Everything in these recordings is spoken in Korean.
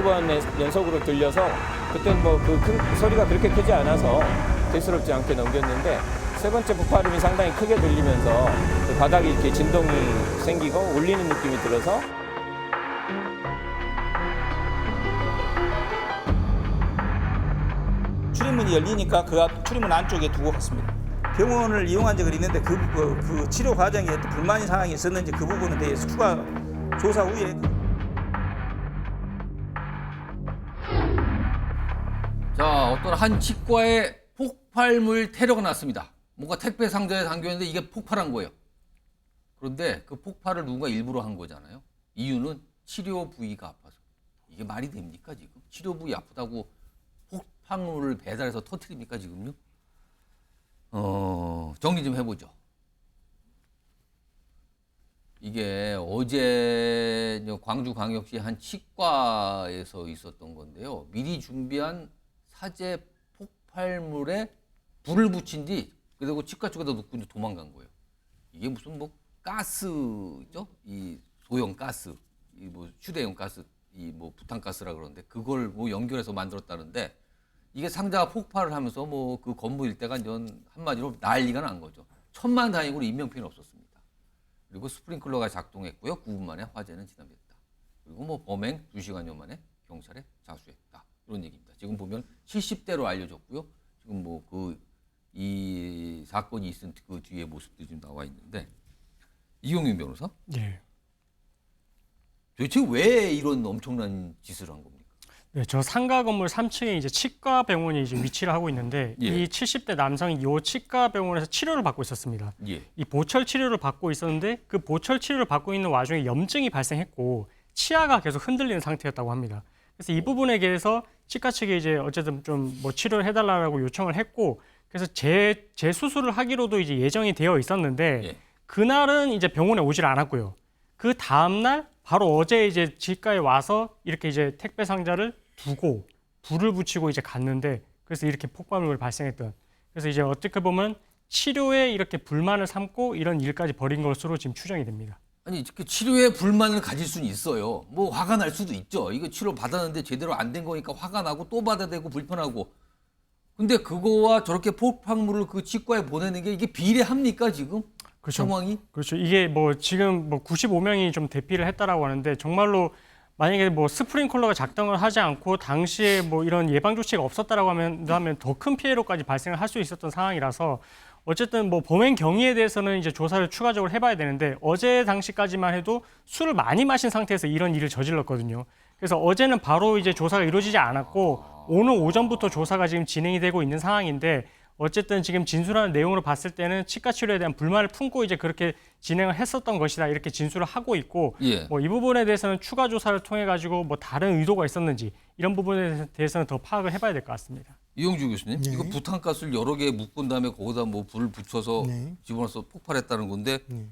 번 연속으로 들려서 그때는 뭐 그 소리가 그렇게 크지 않아서 대수롭지 않게 넘겼는데 세 번째 폭발음이 상당히 크게 들리면서 그 바닥에 이렇게 진동이 생기고 울리는 느낌이 들어서 출입문이 열리니까 그 출입문 안쪽에 두고 갔습니다. 병원을 이용한 적은 있는데 그 치료 과정에 어떤 불만인 상황이 있었는지 그 부분에 대해서 추가 조사 후에 자, 어떤 한 치과에 폭발물 테러가 났습니다. 뭔가 택배 상자에 담겨있는데 이게 폭발한 거예요. 그런데 그 폭발을 누군가 일부러 한 거잖아요. 이유는 치료 부위가 아파서. 이게 말이 됩니까 지금? 치료 부위 아프다고 폭발물을 배달해서 터뜨립니까 지금요? 정리 좀 해보죠. 이게 어제 광주광역시 한 치과에서 있었던 건데요. 미리 준비한 사제 폭발물에 불을 붙인 뒤 그리고 치과 쪽에다 놓고 이제 도망간 거예요. 이게 무슨 뭐 가스죠? 이 소형 가스, 이 뭐 휴대용 가스, 이 뭐 부탄가스라 그러는데 그걸 뭐 연결해서 만들었다는데 이게 상자가 폭발을 하면서 뭐 그 건물 일대가 한마디로 난리가 난 거죠. 천만다행으로 인명피해는 없었습니다. 그리고 스프링클러가 작동했고요. 9분 만에 화재는 진압됐다. 그리고 뭐 범행 2시간여 만에 경찰에 자수했다. 이런 얘기입니다. 지금 보면 70대로 알려졌고요. 지금 뭐 이 사건이 있은 그 뒤에 모습들이 지금 나와 있는데 이용윤 변호사? 네. 도대체 왜 이런 엄청난 짓을 한 겁니까? 네, 저 상가 건물 3층에 이제 치과 병원이 이제 위치를 하고 있는데 예. 이 70대 남성이 이 치과 병원에서 치료를 받고 있었습니다. 예. 이 보철 치료를 받고 있었는데 그 보철 치료를 받고 있는 와중에 염증이 발생했고 치아가 계속 흔들리는 상태였다고 합니다. 그래서 이 부분에 대해서 치과 측이 이제 어쨌든 좀 뭐 치료를 해달라고 요청을 했고 그래서 재수술을 하기로도 이제 예정이 되어 있었는데 예. 그날은 이제 병원에 오질 않았고요. 그 다음날 바로 어제 이제 치과에 와서 이렇게 이제 택배 상자를 두고 불을 붙이고 이제 갔는데 그래서 이렇게 폭발물이 발생했던. 그래서 이제 어떻게 보면 치료에 이렇게 불만을 삼고 이런 일까지 벌인 것으로 지금 추정이 됩니다. 아니 그 치료에 불만을 가질 수는 있어요. 뭐 화가 날 수도 있죠. 이거 치료 받았는데 제대로 안 된 거니까 화가 나고 또 받아야 되고 불편하고. 근데 그거와 저렇게 폭발물을 그 치과에 보내는 게 이게 비례합니까 지금? 그렇죠. 상황이? 그렇죠. 이게 뭐 지금 뭐 95명이 좀 대피를 했다라고 하는데 정말로 만약에 뭐 스프링클러가 작동을 하지 않고 당시에 뭐 이런 예방 조치가 없었다라고 하면 더 큰 피해로까지 발생을 할 수 있었던 상황이라서 어쨌든 뭐 범행 경위에 대해서는 이제 조사를 추가적으로 해봐야 되는데 어제 당시까지만 해도 술을 많이 마신 상태에서 이런 일을 저질렀거든요. 그래서 어제는 바로 이제 조사가 이루어지지 않았고 오늘 오전부터 조사가 지금 진행이 되고 있는 상황인데 어쨌든 지금 진술하는 내용으로 봤을 때는 치과 치료에 대한 불만을 품고 이제 그렇게 진행을 했었던 것이다 이렇게 진술을 하고 있고 예. 뭐 이 부분에 대해서는 추가 조사를 통해 가지고 뭐 다른 의도가 있었는지 이런 부분에 대해서는 더 파악을 해봐야 될 것 같습니다. 이용주 교수님, 네. 이거 부탄가스를 여러 개 묶은 다음에 거기다 뭐 불을 붙여서 네. 집어넣어서 폭발했다는 건데 네.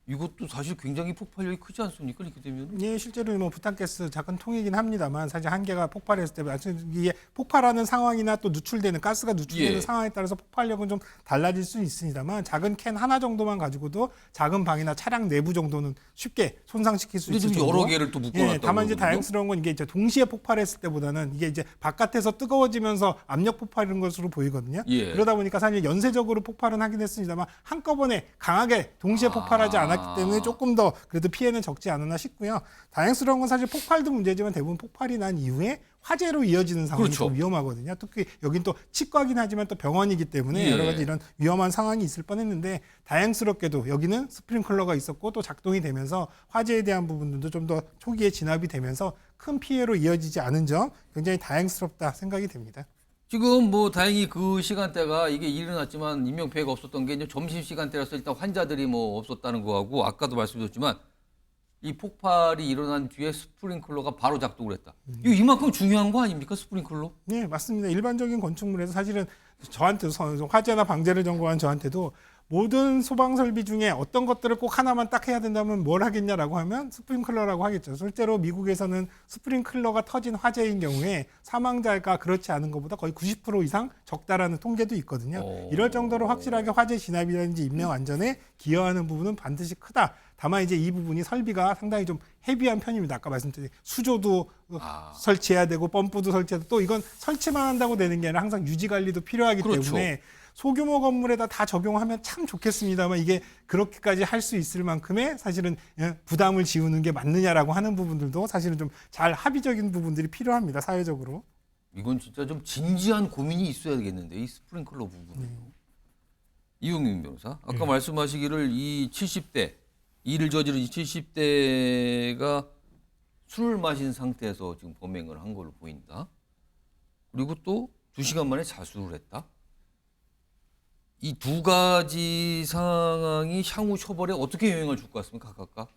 이것도 사실 굉장히 폭발력이 크지 않습니까? 이렇게 되면? 예, 실제로 뭐 부탄가스 작은 통이긴 합니다만 사실 한 개가 폭발했을 때 이게 폭발하는 상황이나 또 누출되는 가스가 누출되는 예. 상황에 따라서 폭발력은 좀 달라질 수 있습니다만 작은 캔 하나 정도만 가지고도 작은 방이나 차량 내부 정도는 쉽게 손상시킬 수 근데 있을 지금 정도. 여러 개를 또 묶어놨다고 예, 다만 이제 그러거든요? 다행스러운 건 이게 이제 동시에 폭발했을 때보다는 이게 이제 바깥에서 뜨거워지면서 압력 폭발인 것으로 보이거든요. 예. 그러다 보니까 사실 연쇄적으로 폭발은 하긴 했습니다만 한꺼번에 강하게 동시에 폭발하지 않았기 때문에 조금 더 그래도 피해는 적지 않았나 싶고요. 다행스러운 건 사실 폭발도 문제지만 대부분 폭발이 난 이후에 화재로 이어지는 상황이 그렇죠. 좀 위험하거든요. 특히 여긴 또 치과긴 하지만 또 병원이기 때문에 예. 여러 가지 이런 위험한 상황이 있을 뻔했는데 다행스럽게도 여기는 스프링클러가 있었고 또 작동이 되면서 화재에 대한 부분들도 좀 더 초기에 진압이 되면서 큰 피해로 이어지지 않은 점 굉장히 다행스럽다 생각이 됩니다. 지금 뭐 다행히 그 시간대가 이게 일어났지만 인명피해가 없었던 게 이제 점심시간대라서 일단 환자들이 뭐 없었다는 거하고 아까도 말씀드렸지만 이 폭발이 일어난 뒤에 스프링클러가 바로 작동을 했다. 이거 이만큼 중요한 거 아닙니까 스프링클러? 네, 맞습니다. 일반적인 건축물에서 사실은 저한테도 화재나 방재를 전공한 저한테도 모든 소방 설비 중에 어떤 것들을 꼭 하나만 딱 해야 된다면 뭘 하겠냐라고 하면 스프링클러라고 하겠죠. 실제로 미국에서는 스프링클러가 터진 화재인 경우에 사망자가 그렇지 않은 것보다 거의 90% 이상 적다라는 통계도 있거든요. 이럴 정도로 확실하게 화재 진압이라든지 인명 안전에 기여하는 부분은 반드시 크다. 다만 이제 이 부분이 설비가 상당히 좀 헤비한 편입니다. 아까 말씀드린 수조도 설치해야 되고 펌프도 설치해야 되고 또 이건 설치만 한다고 되는 게 아니라 항상 유지 관리도 필요하기 그렇죠. 때문에 소규모 건물에다 다 적용하면 참 좋겠습니다만 이게 그렇게까지 할 수 있을 만큼의 사실은 부담을 지우는 게 맞느냐라고 하는 부분들도 사실은 좀 잘 합의적인 부분들이 필요합니다. 사회적으로. 이건 진짜 좀 진지한 고민이 있어야겠는데 이 스프링클러 부분은. 이용윤 변호사, 아까 말씀하시기를 이 70대 이를 저지른 이 70대가 술을 마신 상태에서 지금 범행을 한 걸로 보인다. 그리고 또 2시간 만에 자수를 했다. 이 두 가지 상황이 향후 처벌에 어떻게 영향을 줄 것 같습니까, 각각?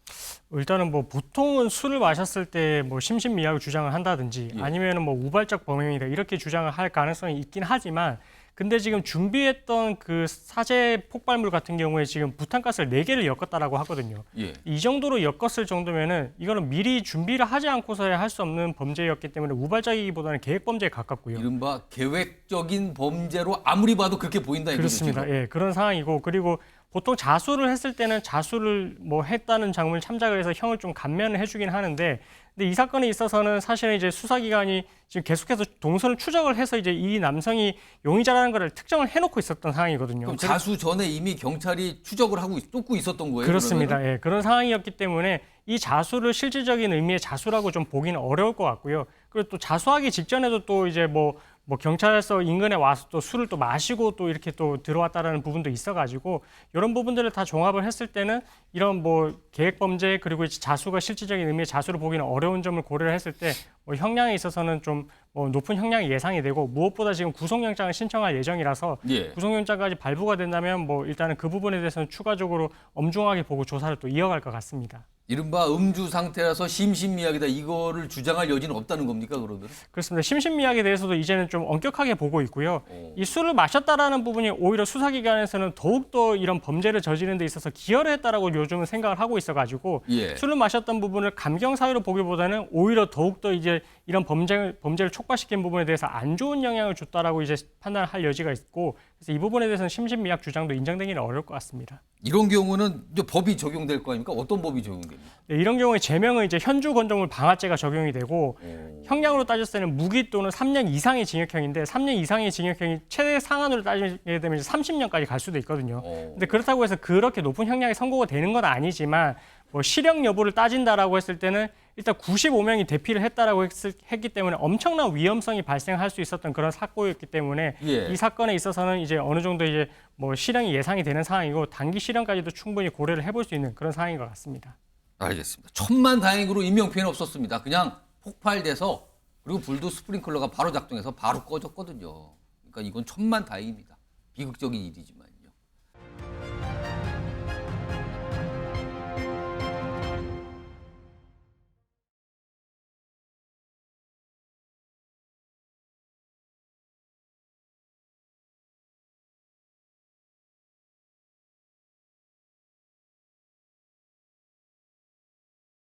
일단은 뭐 보통은 술을 마셨을 때 뭐 심신미약을 주장을 한다든지 예. 아니면은 뭐 우발적 범행이다 이렇게 주장을 할 가능성이 있긴 하지만 근데 지금 준비했던 그 사제 폭발물 같은 경우에 지금 부탄가스를 4개를 엮었다라고 하거든요. 예. 이 정도로 엮었을 정도면은 이거는 미리 준비를 하지 않고서야 할 수 없는 범죄였기 때문에 우발적이기보다는 계획 범죄에 가깝고요. 이른바 계획적인 범죄로 아무리 봐도 그렇게 보인다 이거죠. 그렇습니다. 지금? 예, 그런 상황이고 그리고 보통 자수를 했을 때는 자수를 뭐 했다는 장면을 참작을 해서 형을 좀 감면을 해주긴 하는데 근데 이 사건에 있어서는 사실은 이제 수사기관이 지금 계속해서 동선을 추적을 해서 이제 이 남성이 용의자라는 걸 특정을 해놓고 있었던 상황이거든요. 그럼 자수 전에 이미 경찰이 추적을 하고 쫓고 있었던 거예요? 그렇습니다. 그러면은? 예, 그런 상황이었기 때문에 이 자수를 실질적인 의미의 자수라고 좀 보기는 어려울 것 같고요. 그리고 또 자수하기 직전에도 또 이제 뭐 경찰서 인근에 와서 또 술을 또 마시고 또 이렇게 또 들어왔다라는 부분도 있어가지고 이런 부분들을 다 종합을 했을 때는 이런 뭐 계획 범죄 그리고 이제 자수가 실질적인 의미의 자수로 보기는 어려운 점을 고려를 했을 때 뭐 형량에 있어서는 좀 높은 형량이 예상이 되고 무엇보다 지금 구속영장을 신청할 예정이라서 예. 구속영장까지 발부가 된다면 뭐 일단은 그 부분에 대해서는 추가적으로 엄중하게 보고 조사를 또 이어갈 것 같습니다. 이른바 음주 상태라서 심신미약이다 이거를 주장할 여지는 없다는 겁니까 그러면? 그렇습니다. 심신미약에 대해서도 이제는 좀 엄격하게 보고 있고요. 이 술을 마셨다라는 부분이 오히려 수사기관에서는 더욱더 이런 범죄를 저지르는 데 있어서 기여를 했다라고 요즘은 생각을 하고 있어가지고 예. 술을 마셨던 부분을 감경 사유로 보기보다는 오히려 더욱더 이제 이런 범죄를 촉발시킨 부분에 대해서 안 좋은 영향을 줬다라고 이제 판단할 여지가 있고 그래서 이 부분에 대해서는 심신미약 주장도 인정되기는 어려울 것 같습니다. 이런 경우는 이제 법이 적용될 거 아닙니까? 어떤 법이 적용됩니까? 네, 이런 경우에 제명은 이제 현주 건조물 방화죄가 적용이 되고 형량으로 따졌을 때는 무기 또는 3년 이상의 징역형인데 3년 이상의 징역형이 최대 상한으로 따지게 되면 이제 30년까지 갈 수도 있거든요. 근데 그렇다고 해서 그렇게 높은 형량이 선고가 되는 건 아니지만 뭐 실형 여부를 따진다라고 했을 때는 일단 95명이 대피를 했다라고 했기 때문에 엄청난 위험성이 발생할 수 있었던 그런 사고였기 때문에 예. 이 사건에 있어서는 이제 어느 정도 이제 뭐 실형이 예상이 되는 상황이고 단기 실형까지도 충분히 고려를 해볼 수 있는 그런 상황인 것 같습니다. 알겠습니다. 천만다행으로 인명피해는 없었습니다. 그냥 폭발돼서 그리고 불도 스프링클러가 바로 작동해서 바로 꺼졌거든요. 그러니까 이건 천만다행입니다. 비극적인 일이지만.